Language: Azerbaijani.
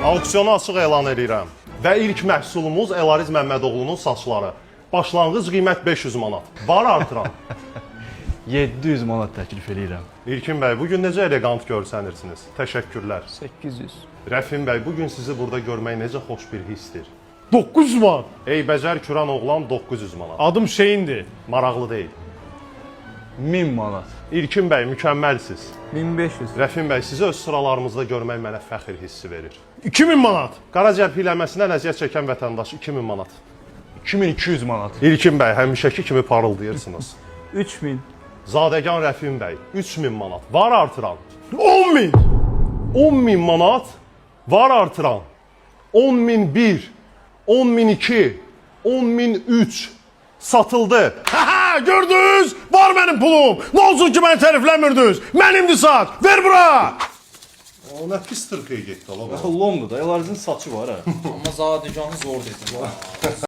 Auksiyonu açıq elan edirəm. Və ilk məhsulumuz Elariz Məmmədoğlunun saçları. Başlanğıc qiymət 500 manat. Var artıran. 700 manat təklif edirəm. İlkin bəy, bugün necə elegant görsənirsiniz. Təşəkkürlər. 800. Rəfin bəy, bugün sizi burada görmək necə xoş bir hissdir. 900 manat. Ey bəcər kürən oğlan 900 manat. Adım Hüseyndir. Maraqlı deyil. 1000 manat. İlkin bəy, mükəmməlsiz. 1500. Rəfin bəy, sizi öz sıralarımızda görmək mənə fəxr hissi verir. 2000 manat. Qaracər piyləməsindən əziyyət çəkən vətəndaş 2000 manat. 2200 manat. İlkin bəy, həmişəki kimi parıldayırsınız. 3000. Zadəgan Rəfin bəy, 3000 manat. Var artıran. 10.000. 10.000 manat. Var artıran. 10.001, 10.002, 10.003 satıldı. Ha, gördünüz? Var benim pulum. Ne olsun ki beni tərifləmirdiniz? Mənimdir saat. Ver bura. O nə pis tırxıya getdi ola. Lomdur da, Elarizin saçı var ha. Amma zadəganı zor dedim.